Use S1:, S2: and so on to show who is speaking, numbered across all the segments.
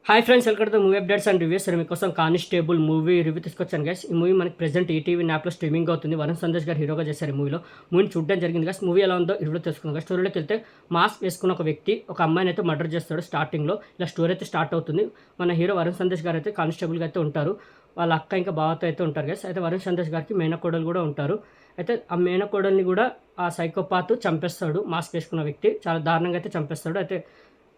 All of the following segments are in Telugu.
S1: Hi friends, welcome to movie updates and reviews. మీకోసం కానిస్టేబుల్ మూవీ రివ్యూ తీసుకొచ్చాను గైస్. ఈ మూవీ మనకి ప్రెజెంట్ ఈటీవీ యాప్లో స్ట్రీమింగ్ అవుతుంది. వరుణ్ సందేశ్ గారు హీరోగా చేశారు ఈ మూవీని చూడడం జరిగింది గైస్. మూవీ ఎలా ఉందో రివ్యూలో తెలుసుకుందాం గైస్. స్టోరీలోకి వెళ్తే మాస్క్ వేసుకున్న ఒక వ్యక్తి ఒక అమ్మాయిని అయితే మర్డర్ చేస్తాడు. స్టార్టింగ్లో ఇలా స్టోరీ అయితే స్టార్ట్ అవుతుంది. మన హీరో వరుణ్ సందేశ్ గారు అయితే కానిస్టేబుల్గా అయితే ఉంటారు. వాళ్ళ అక్క ఇంకా బావతో అయితే ఉంటారు గైస్. అయితే వరుణ్ సందేశ్ గారికి మేనకోడలు కూడా ఉంటారు. అయితే ఆ మేనకోడల్ని కూడా ఆ సైకోపాత్ చంపేస్తాడు. మాస్క్ వేసుకున్న వ్యక్తి చాలా దారుణంగా అయితే చంపేస్తాడు. అయితే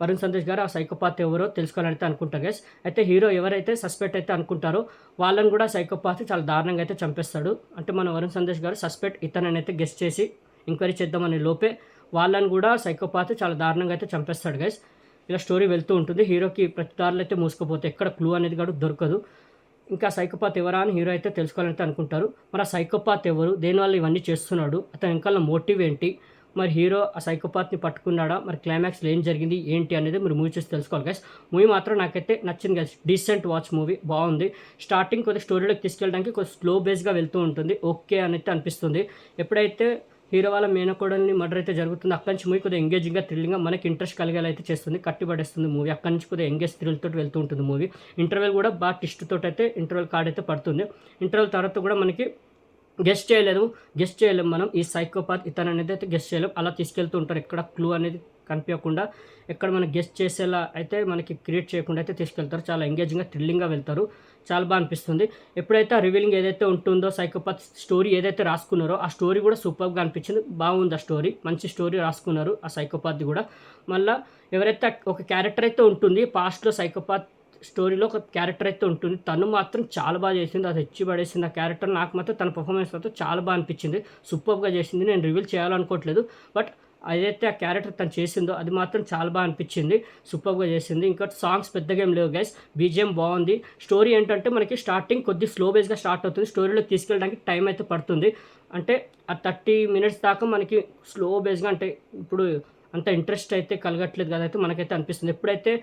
S1: వరుణ్ సందేశ్ గారు ఆ సైకోపాత్ ఎవరో తెలుసుకోవాలని అయితే అనుకుంటారు గైస్. అయితే హీరో ఎవరైతే సస్పెక్ట్ అయితే అనుకుంటారో వాళ్ళని కూడా సైకోపాత్ చాలా దారుణంగా అయితే చంపేస్తాడు. అంటే మన వరుణ్ సందేశ్ గారు సస్పెక్ట్ ఇతనని అయితే గెస్ట్ చేసి ఎంక్వైరీ చేద్దామనే లోపే వాళ్ళని కూడా సైకోపాత్ చాలా దారుణంగా అయితే చంపేస్తాడు గైస్. ఇలా స్టోరీ వెళ్తూ ఉంటుంది. హీరోకి ప్రతి దారులు అయితే మూసుకుపోతే ఎక్కడ క్లూ అనేది కూడా దొరకదు. ఇంకా సైకోపాత్ ఎవరా అని హీరో అయితే తెలుసుకోవాలని అయితే అనుకుంటారు. మరి ఆ సైకోపాత్ ఎవరు, దేనివల్ల ఇవన్నీ చేస్తున్నాడు, అతని వెనకాల మోటివ్ ఏంటి, మరి హీరో ఆ సైకోపాత్ని పట్టుకున్నాడా, మరి క్లైమాక్స్లో ఏం జరిగింది ఏంటి అనేది మీరు మూవీ చూసి తెలుసుకోవాలి గైస్. మూవీ మాత్రం నాకైతే నచ్చింది గైస్. డీసెంట్ వాచ్ మూవీ, బాగుంది. స్టార్టింగ్ కొద్దిగా స్టోరీలోకి తీసుకెళ్ళడానికి కొద్దిగా స్లో బేస్గా వెళ్తూ ఉంటుంది. ఓకే అని అయితే అనిపిస్తుంది. ఎప్పుడైతే హీరో వాళ్ళ మేనకోడల్ని మర్డర్ అయితే జరుగుతుంది, అక్కడి నుంచి మూవీ కొద్దిగా ఎంగేజింగ్గా థ్రిల్లింగ్గా మనకి ఇంట్రెస్ట్ కలిగేలా అయితే చేస్తుంది, కట్టిపడేస్తుంది మూవీ. అక్కడి నుంచి కొద్దిగా ఎంగేజ్ థ్రిల్ తోటి వెళ్తూ ఉంటుంది మూవీ. ఇంటర్వెల్ కూడా బాగా టిస్ట్ తోటి అయితే ఇంటర్వెల్ కార్డ్ అయితే పడుతుంది. ఇంటర్వెల్ తర్వాత కూడా మనకి గెస్ట్ చేయలేము మనం ఈ సైకోపాత్ ఇతను అనేది అయితే గెస్ట్ చేయలేము. అలా తీసుకెళ్తూ ఉంటారు. ఎక్కడ క్లూ అనేది కనిపించకుండా, ఎక్కడ మనం గెస్ట్ చేసేలా అయితే మనకి క్రియేట్ చేయకుండా అయితే తీసుకెళ్తారు. చాలా ఎంగేజింగ్గా థ్రిల్లింగ్గా వెళ్తారు. చాలా బాగా అనిపిస్తుంది. ఎప్పుడైతే ఆ రివీలింగ్ ఏదైతే ఉంటుందో, సైకోపాత్ స్టోరీ ఏదైతే రాసుకున్నారో ఆ స్టోరీ కూడా సూపర్గా అనిపించింది. బాగుంది ఆ స్టోరీ, మంచి స్టోరీ రాసుకున్నారు ఆ సైకోపాత్ది కూడా. మళ్ళీ ఎవరైతే ఒక క్యారెక్టర్ అయితే ఉంటుంది పాస్ట్లో సైకోపాత్ స్టోరీలో ఒక క్యారెక్టర్ అయితే ఉంటుంది, తను మాత్రం చాలా బాగా చేసింది. అది తెచ్చి పడేసింది ఆ క్యారెక్టర్. నాకు మాత్రం తన పర్ఫార్మెన్స్ మాత్రం చాలా బాగా అనిపించింది, సూపర్గా చేసింది. నేను రివీల్ చేయాలనుకోవట్లేదు, బట్ ఏదైతే ఆ క్యారెక్టర్ తను చేసిందో అది మాత్రం చాలా బాగా అనిపించింది, సూపర్గా చేసింది. ఇంకా సాంగ్స్ పెద్దగా ఏం లేవు గైస్, బీజిఎం బాగుంది. స్టోరీ ఏంటంటే మనకి స్టార్టింగ్ కొద్ది స్లో బేస్గా స్టార్ట్ అవుతుంది. స్టోరీలోకి తీసుకెళ్ళడానికి టైం అయితే పడుతుంది. అంటే ఆ 30 minutes దాకా మనకి స్లో బేస్గా, అంటే ఇప్పుడు అంత ఇంట్రెస్ట్ అయితే కలగట్లేదు కదా అయితే మనకైతే అనిపిస్తుంది. ఎప్పుడైతే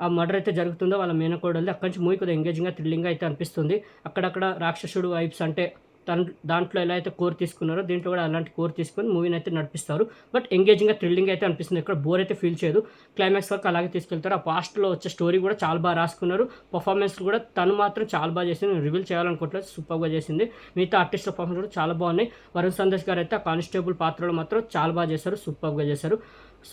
S1: ఆ మర్డర్ అయితే జరుగుతుందో వాళ్ళ మేనకోడలు, అక్కడి నుంచి మూవీ కొద్దిగా ఎంగేజింగ్గా థ్రిల్లింగ్గా అయితే అనిపిస్తుంది. అక్కడక్కడ రాక్షసుడు వైబ్స్, అంటే దాంట్లో ఎలా అయితే కోర్ తీసుకున్నారో దీంట్లో కూడా అలాంటి కోర్ తీసుకొని మూవీని అయితే నడిపిస్తారు. బట్ ఎంగేజింగ్గా థ్రిల్లింగ్ అయితే అనిపిస్తుంది. ఇక్కడ బోర్ అయితే ఫీల్ చేయదు. క్లైమాక్స్ వరకు అలాగే తీసుకెళ్తారు. ఆ పాస్ట్లో వచ్చే స్టోరీ కూడా చాలా బాగా రాసుకున్నారు. పర్ఫార్మెన్స్ కూడా తను మాత్రం చాలా బాగా చేసింది. నేను రివీల్ చేయాలనుకోవట్లేదు, సూపర్గా చేసింది. మిగతా ఆర్టిస్ట్ పర్ఫార్మెన్స్ కూడా చాలా బాగున్నాయి. వరుణ్ సందేశ్ గారు అయితే ఆ కానిస్టేబుల్ పాత్రలో మాత్రం చాలా బాగా చేశారు, సూపర్గా చేశారు.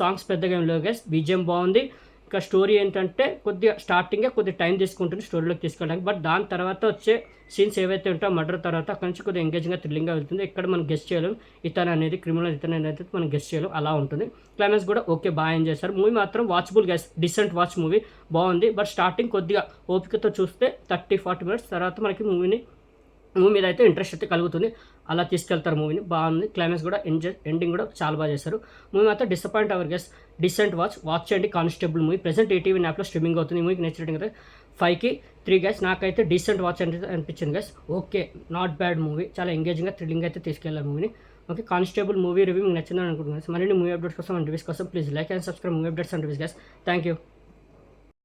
S1: సాంగ్స్ పెద్దగా ఏం లేవు గైస్, బీజిఎం బాగుంది. ఇంకా స్టోరీ ఏంటంటే కొద్దిగా స్టార్టింగే కొద్దిగా టైం తీసుకుంటుంది స్టోరీలోకి తీసుకెళ్ళడానికి. బట్ దాని తర్వాత వచ్చే సీన్స్ ఏవైతే ఉంటాయో మర్డర్ తర్వాత అక్కడి నుంచి కొద్దిగా ఎంగేజింగ్గా థ్రిల్లింగ్గా వెళ్తుంది. ఇక్కడ మనం గెస్ట్ చేయలేం ఇతను అనేది క్రిమినల్, ఇతను అనేది మనం గెస్ట్ చేయలేం, అలా ఉంటుంది. క్లైమాక్స్ కూడా ఓకే, బాగా ఎంజాయ్ చేశారు. మూవీ మాత్రం watchable guys, decent watch movie, బాగుంది. బట్ స్టార్టింగ్ కొద్దిగా ఓపికతో చూస్తే 30-40 minutes తర్వాత మనకి మూవీ మీద అయితే ఇంట్రెస్ట్ అయితే కలుగుతుంది. అలా తీసుకెళ్తారు మూవీని, బాగుంది. క్లైమాక్స్ కూడా ఎండింగ్ కూడా చాలా బాగా చేశారు. మూవీ మాత్రం డిసప్పాయింట్ అవర్ గెస్, డిసెంట్ వాచ్ చేయండి. కానిస్టేబుల్ మూవీ ప్రెసెంట్ ఈటీవీ యాప్లో స్ట్రీమింగ్ అవుతుంది. మూవీకి నచ్చినట్టు కదా 5కి 3 గైస్. నాకైతే డీసెంట్ వాచ్ అంటే అనిపించింది guys. Okay, not bad movie, చాలా ఎంగేజింగ్గా థ్రిల్లింగ్ అయితే తీసుకెళ్ళారు మూవీని. ఓకే, కానిస్టేబుల్ మూవీ రివ్యూ మీకు నచ్చిందని అనుకుంటున్నాను. మరిన్ని మూవీ అప్డేట్స్ కోసం అండ్ రివ్యూస్ కోసం please like and subscribe movie updates and reviews guys. Thank you.